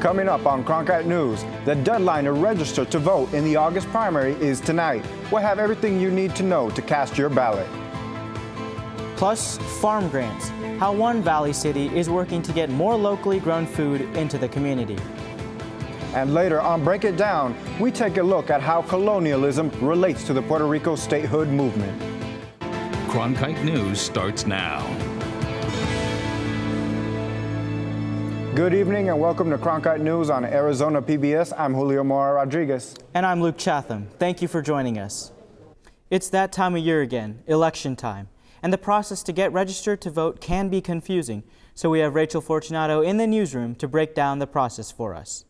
Coming up on Cronkite News, the deadline to register to vote in the August primary is tonight. We'll have everything you need to know to cast your ballot. Plus, farm grants, how one Valley city is working to get more locally grown food into the community. And later on Break It Down, we take a look at how colonialism relates to the Puerto Rico statehood movement. Cronkite News starts now. Good evening and welcome to Cronkite News on Arizona PBS. I'm Julio Mora Rodriguez. And I'm Luke Chatham. Thank you for joining us. It's that time of year again, election time. And the process to get registered to vote can be confusing. So we have Rachel Fortunato in the newsroom to break down the process for us.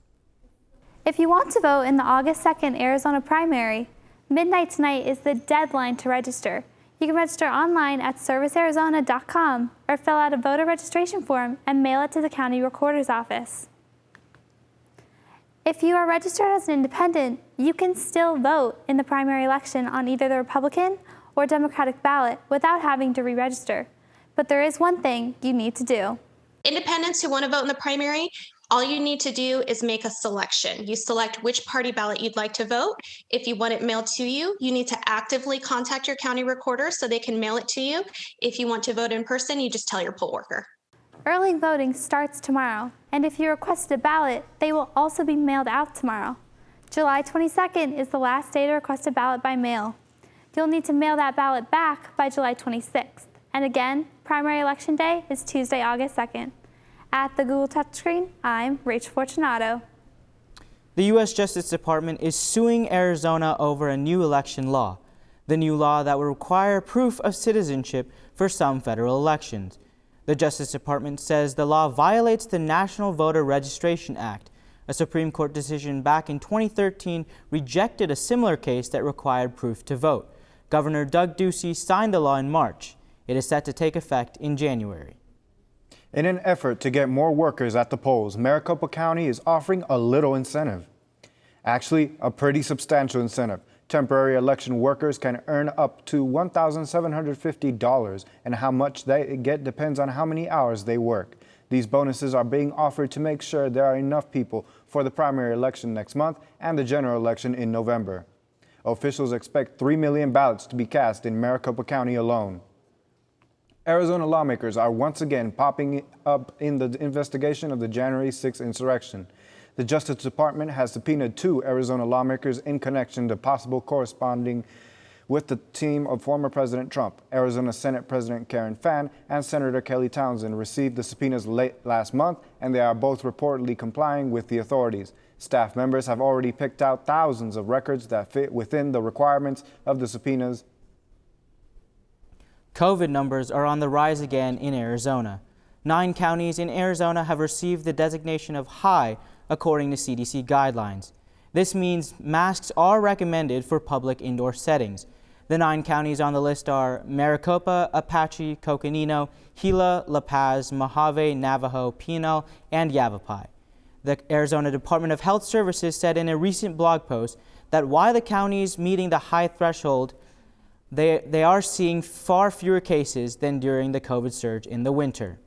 If you want to vote in the August 2nd Arizona primary, midnight tonight is the deadline to register. You can register online at servicearizona.com or fill out a voter registration form and mail it to the county recorder's office. If you are registered as an independent, you can still vote in the primary election on either the Republican or Democratic ballot without having to re-register. But there is one thing you need to do. Independents who want to vote in the primary, all you need to do is make a selection. You select which party ballot you'd like to vote. If you want it mailed to you, you need to actively contact your county recorder so they can mail it to you. If you want to vote in person, you just tell your poll worker. Early voting starts tomorrow, and if you requested a ballot, they will also be mailed out tomorrow. July 22nd is the last day to request a ballot by mail. You'll need to mail that ballot back by July 26th. And again, primary election day is Tuesday, August 2nd. At the Google touchscreen, I'm Rachel Fortunato. The U.S. Justice Department is suing Arizona over a new election law. The new law that will require proof of citizenship for some federal elections. The Justice Department says the law violates the National Voter Registration Act. A Supreme Court decision back in 2013 rejected a similar case that required proof to vote. Governor Doug Ducey signed the law in March. It is set to take effect in January. In an effort to get more workers at the polls, Maricopa County is offering a little incentive. Actually, a pretty substantial incentive. Temporary election workers can earn up to $1,750, and how much they get depends on how many hours they work. These bonuses are being offered to make sure there are enough people for the primary election next month and the general election in November. Officials expect 3 million ballots to be cast in Maricopa County alone. Arizona lawmakers are once again popping up in the investigation of the January 6th insurrection. The Justice Department has subpoenaed 2 Arizona lawmakers in connection to possible corresponding with the team of former President Trump. Arizona Senate President Karen Fann and Senator Kelly Townsend received the subpoenas late last month, and they are both reportedly complying with the authorities. Staff members have already picked out thousands of records that fit within the requirements of the subpoenas. COVID numbers are on the rise again in Arizona. 9 counties in Arizona have received the designation of high according to CDC guidelines. This means masks are recommended for public indoor settings. The 9 counties on the list are Maricopa, Apache, Coconino, Gila, La Paz, Mojave, Navajo, Pinal, and Yavapai. The Arizona Department of Health Services said in a recent blog post that while the counties meeting the high threshold, they are seeing far fewer cases than during the COVID surge in the winter.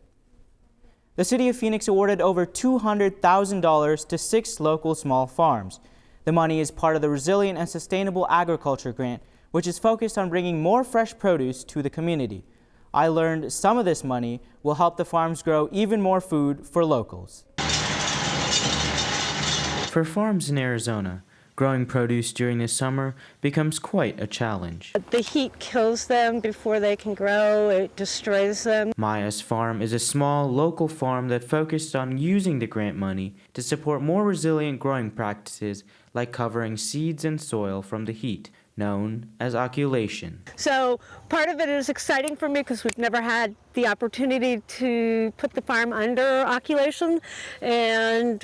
The City of Phoenix awarded over $200,000 to 6 local small farms. The money is part of the Resilient and Sustainable Agriculture Grant, which is focused on bringing more fresh produce to the community. I learned some of this money will help the farms grow even more food for locals. For farms in Arizona, growing produce during the summer becomes quite a challenge. The heat kills them before they can grow. It destroys them. Maya's farm is a small local farm that focused on using the grant money to support more resilient growing practices like covering seeds and soil from the heat, known as oculation. So part of it is exciting for me because we've never had the opportunity to put the farm under oculation, and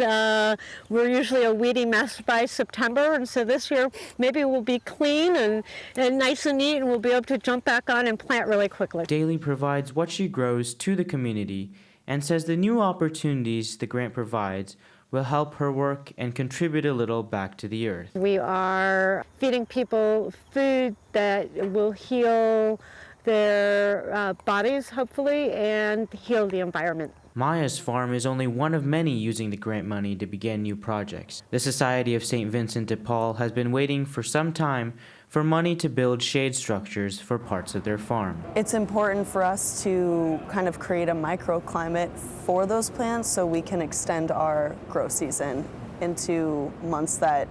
we're usually a weedy mess by September, and so this year maybe we'll be clean and nice and neat, and we'll be able to jump back on and plant really quickly. Daly provides what she grows to the community and says the new opportunities the grant provides will help her work and contribute a little back to the earth. We are feeding people food that will heal their bodies, hopefully, and heal the environment. Maya's farm is only one of many using the grant money to begin new projects. The Society of St. Vincent de Paul has been waiting for some time for money to build shade structures for parts of their farm. It's important for us to kind of create a microclimate for those plants so we can extend our grow season into months that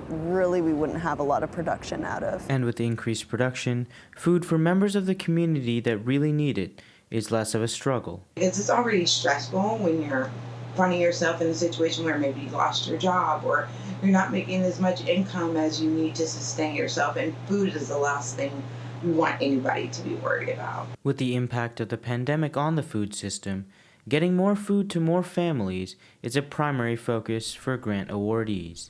really we wouldn't have a lot of production out of. And with the increased production, food for members of the community that really need it is less of a struggle. It's already stressful when you're finding yourself in a situation where maybe you lost your job or you're not making as much income as you need to sustain yourself, and food is the last thing we want anybody to be worried about. With the impact of the pandemic on the food system, getting more food to more families is a primary focus for grant awardees.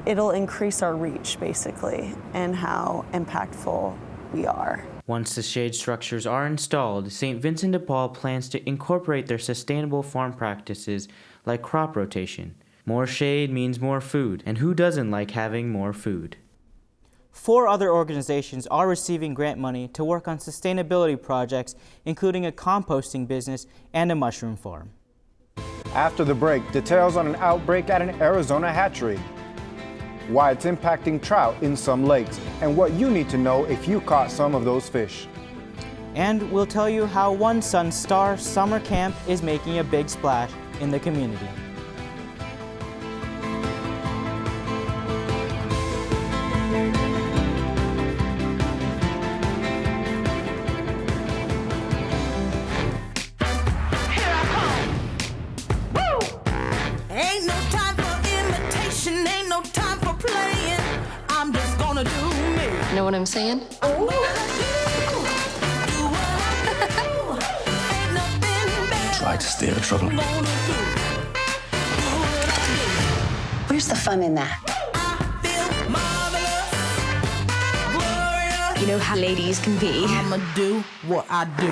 It'll increase our reach, basically, and how impactful we are. Once the shade structures are installed, St. Vincent de Paul plans to incorporate their sustainable farm practices like crop rotation. More shade means more food, and who doesn't like having more food? 4 other organizations are receiving grant money to work on sustainability projects, including a composting business and a mushroom farm. After the break, details on an outbreak at an Arizona hatchery, why it's impacting trout in some lakes, and what you need to know if you caught some of those fish. And we'll tell you how One Sun Star Summer Camp is making a big splash in the community. Ain't no time for imitation, ain't no time for playing. I'm just gonna do me. Know what I'm saying? Try to steer the trouble. Where's the fun in that? You know how ladies can be. I'ma do what I do.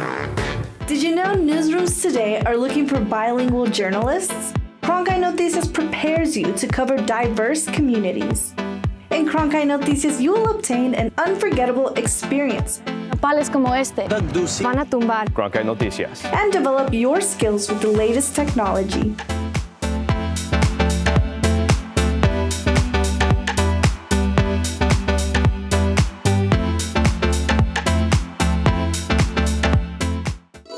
Did you know newsrooms today are looking for bilingual journalists? Cronkite Noticias prepares you to cover diverse communities. In Cronkite Noticias, you will obtain an unforgettable experience. Nopales como este van a tumbar. Cronkite Noticias. And develop your skills with the latest technology.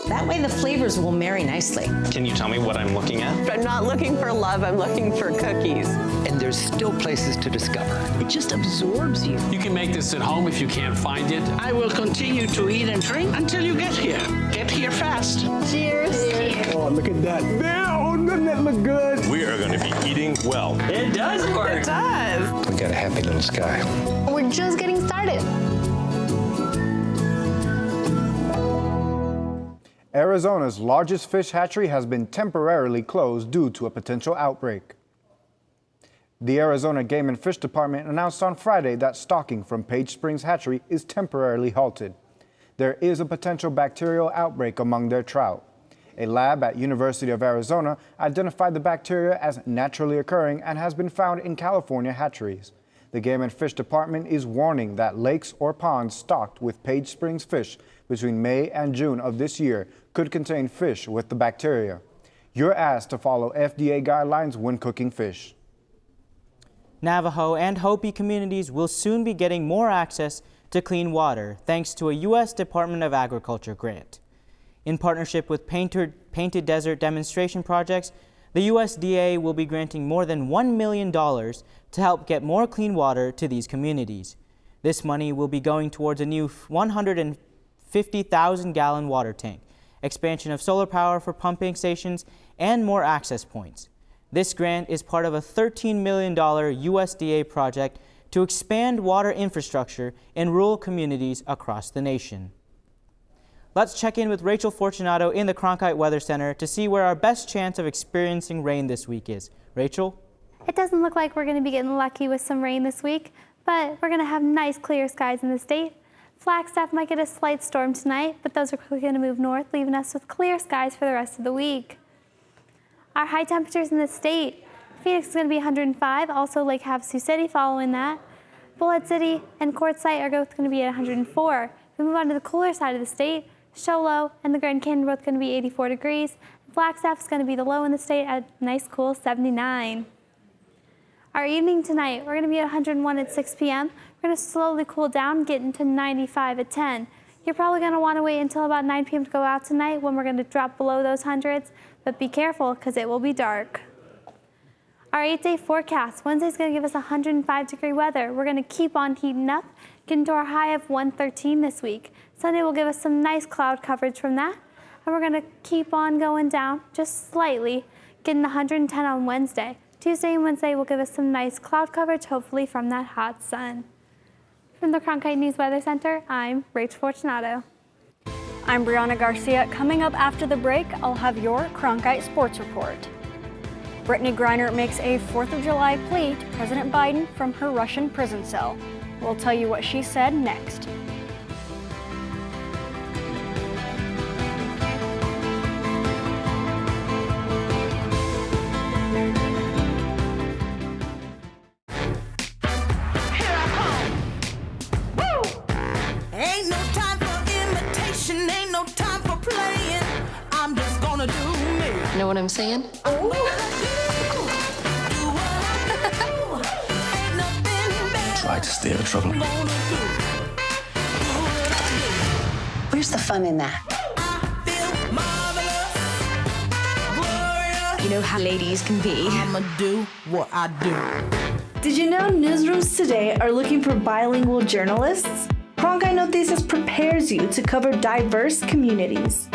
That way the flavors will marry nicely. Can you tell me what I'm looking at? I'm not looking for love, I'm looking for cookies. And there's still places to discover. It just absorbs you. You can make this at home if you can't find it. I will continue to eat and drink until you get here. Get here fast. Cheers. Oh, look at that. Oh, doesn't that look good? We are going to be eating well. It does work. It does. We got a happy little sky. We're just getting started. Arizona's largest fish hatchery has been temporarily closed due to a potential outbreak. The Arizona Game and Fish Department announced on Friday that stocking from Page Springs Hatchery is temporarily halted. There is a potential bacterial outbreak among their trout. A lab at University of Arizona identified the bacteria as naturally occurring and has been found in California hatcheries. The Game and Fish Department is warning that lakes or ponds stocked with Page Springs fish between May and June of this year could contain fish with the bacteria. You're asked to follow FDA guidelines when cooking fish. Navajo and Hopi communities will soon be getting more access to clean water thanks to a U.S. Department of Agriculture grant. In partnership with Painted Desert Demonstration Projects, the USDA will be granting more than $1 million to help get more clean water to these communities. This money will be going towards a new 150,000-gallon water tank, expansion of solar power for pumping stations, and more access points. This grant is part of a $13 million USDA project to expand water infrastructure in rural communities across the nation. Let's check in with Rachel Fortunato in the Cronkite Weather Center to see where our best chance of experiencing rain this week is. Rachel? It doesn't look like we're going to be getting lucky with some rain this week, but we're going to have nice clear skies in the state. Flagstaff might get a slight storm tonight, but those are quickly going to move north, leaving us with clear skies for the rest of the week. Our high temperatures in the state: Phoenix is going to be 105, also Lake Havasu City following that. Bullhead City and Quartzsite are both going to be at 104. If we move on to the cooler side of the state, Show Low and the Grand Canyon are both going to be 84 degrees. Flagstaff is going to be the low in the state at a nice cool 79. Our evening tonight, we're going to be at 101 at 6 p.m. We're going to slowly cool down, get into 95 at 10. You're probably going to want to wait until about 9 p.m. to go out tonight when we're going to drop below those hundreds, but be careful because it will be dark. Our 8-day forecast, Wednesday's going to give us 105-degree weather. We're going to keep on heating up, getting to our high of 113 this week. Sunday will give us some nice cloud coverage from that, and we're going to keep on going down just slightly, getting 110 on Wednesday. Tuesday and Wednesday will give us some nice cloud coverage, hopefully from that hot sun. From the Cronkite News Weather Center, I'm Rach Fortunato. I'm Brianna Garcia. Coming up after the break, I'll have your Cronkite Sports Report. Brittney Griner makes a 4th of July plea to President Biden from her Russian prison cell. We'll tell you what she said next. Ain't no time for imitation, ain't no time for playing. I'm just gonna do me. You know what I'm saying? Try to stay out of trouble. Where's the fun in that? You know how ladies can be. I'ma do what I do. Did you know newsrooms today are looking for bilingual journalists? Cronkite Noticias prepares you to cover diverse communities.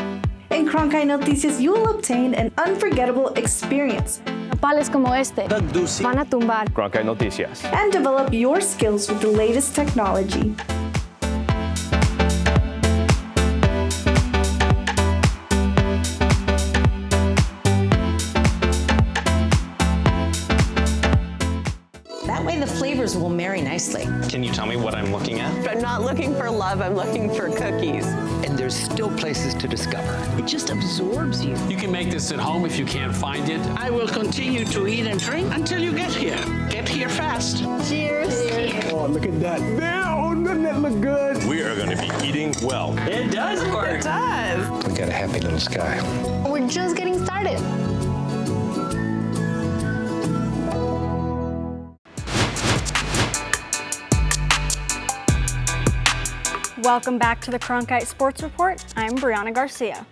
In Cronkite Noticias, you will obtain an unforgettable experience. Pales como este van a tumbar. Cronkite Noticias. And develop your skills with the latest technology. That way the flavors will marry nicely. Can you tell me what I'm looking at? I'm not looking for love, I'm looking for cookies. And there's still places to discover. It just absorbs you. You can make this at home if you can't find it. I will continue to eat and drink until you get here. Get here fast. Cheers. Oh, look at that. Damn, doesn't that look good? We are going to be eating well. It does work. It does. We got a happy little sky. We're just getting started. Welcome back to the Cronkite Sports Report. I'm Brianna Garcia.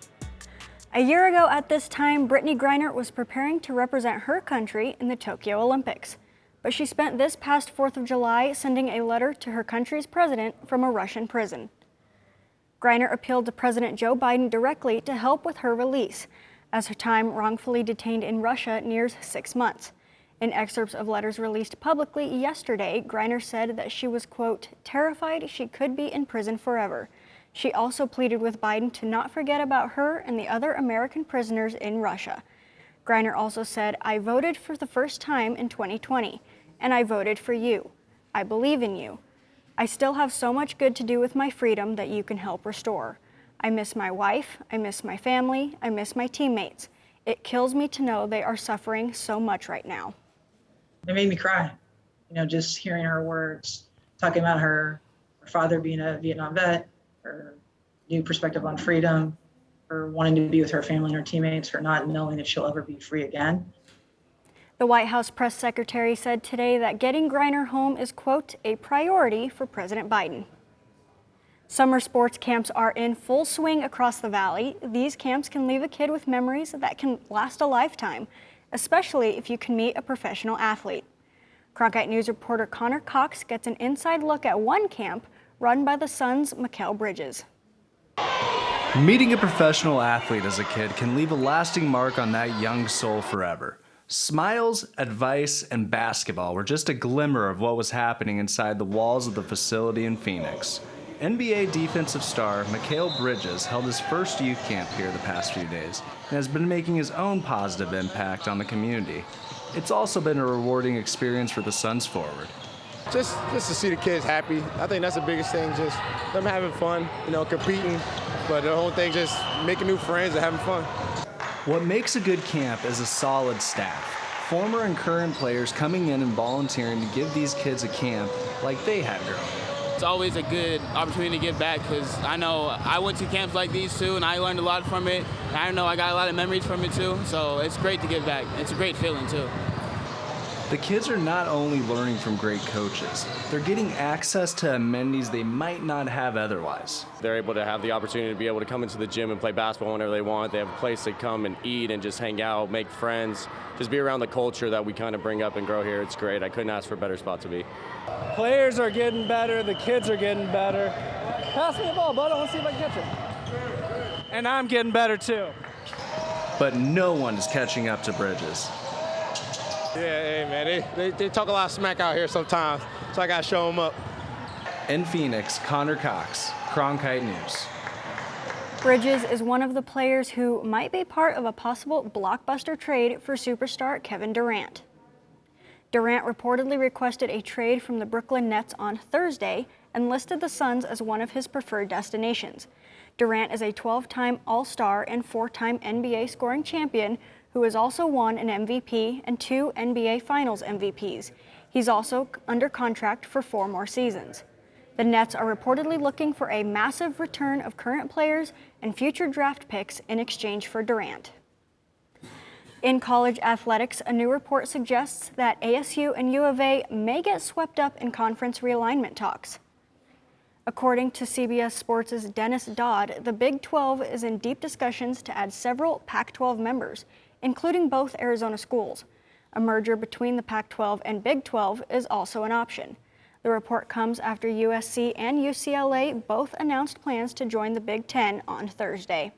A year ago at this time, Brittney Griner was preparing to represent her country in the Tokyo Olympics. But she spent this past 4th of July sending a letter to her country's president from a Russian prison. Griner appealed to President Joe Biden directly to help with her release, as her time wrongfully detained in Russia nears 6 months. In excerpts of letters released publicly yesterday, Griner said that she was, quote, terrified she could be in prison forever. She also pleaded with Biden to not forget about her and the other American prisoners in Russia. Griner also said, I voted for the first time in 2020, and I voted for you. I believe in you. I still have so much good to do with my freedom that you can help restore. I miss my wife, I miss my family, I miss my teammates. It kills me to know they are suffering so much right now. It made me cry, just hearing her words, talking about her father being a Vietnam vet, her new perspective on freedom, her wanting to be with her family and her teammates, her not knowing if she'll ever be free again. The White House press secretary said today that getting Griner home is, quote, a priority for President Biden. Summer sports camps are in full swing across the valley. These camps can leave a kid with memories that can last a lifetime, especially if you can meet a professional athlete. Cronkite News reporter Connor Cox gets an inside look at one camp run by the Sun's Mikal Bridges. Meeting a professional athlete as a kid can leave a lasting mark on that young soul forever. Smiles, advice, and basketball were just a glimmer of what was happening inside the walls of the facility in Phoenix. NBA defensive star Mikal Bridges held his first youth camp here the past few days and has been making his own positive impact on the community. It's also been a rewarding experience for the Suns forward. Just to see the kids happy. I think that's the biggest thing, just them having fun, competing, but the whole thing just making new friends and having fun. What makes a good camp is a solid staff. Former and current players coming in and volunteering to give these kids a camp like they had growing up. It's always a good opportunity to give back because I know I went to camps like these too, and I learned a lot from it. And I know I got a lot of memories from it too, so it's great to give back. It's a great feeling too. The kids are not only learning from great coaches, they're getting access to amenities they might not have otherwise. They're able to have the opportunity to be able to come into the gym and play basketball whenever they want. They have a place to come and eat and just hang out, make friends, just be around the culture that we kind of bring up and grow here. It's great. I couldn't ask for a better spot to be. Players are getting better. The kids are getting better. Pass me the ball, bud. I want to see if I can catch it. And I'm getting better too. But no one is catching up to Bridges. Yeah, hey, man, they talk a lot of smack out here sometimes, so I got to show them up. In Phoenix, Connor Cox, Cronkite News. Bridges is one of the players who might be part of a possible blockbuster trade for superstar Kevin Durant. Durant reportedly requested a trade from the Brooklyn Nets on Thursday and listed the Suns as one of his preferred destinations. Durant is a 12-time All-Star and 4-time NBA scoring champion who has also won an MVP and 2 NBA Finals MVPs. He's also under contract for 4 more seasons. The Nets are reportedly looking for a massive return of current players and future draft picks in exchange for Durant. In college athletics, a new report suggests that ASU and U of A may get swept up in conference realignment talks. According to CBS Sports' Dennis Dodd, the Big 12 is in deep discussions to add several Pac-12 members, including both Arizona schools. A merger between the Pac-12 and Big 12 is also an option. The report comes after USC and UCLA both announced plans to join the Big 10 on Thursday.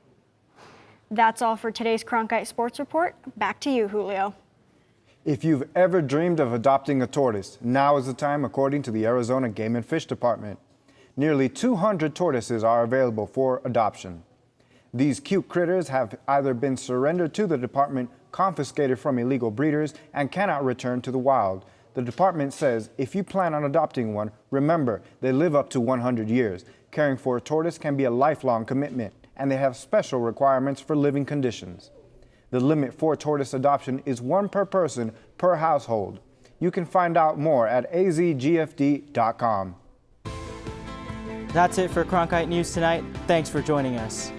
That's all for today's Cronkite Sports Report. Back to you, Julio. If you've ever dreamed of adopting a tortoise, now is the time, according to the Arizona Game and Fish Department. Nearly 200 tortoises are available for adoption. These cute critters have either been surrendered to the department, confiscated from illegal breeders, and cannot return to the wild. The department says if you plan on adopting one, remember they live up to 100 years. Caring for a tortoise can be a lifelong commitment, and they have special requirements for living conditions. The limit for tortoise adoption is 1 per person per household. You can find out more at azgfd.com. That's it for Cronkite News tonight. Thanks for joining us.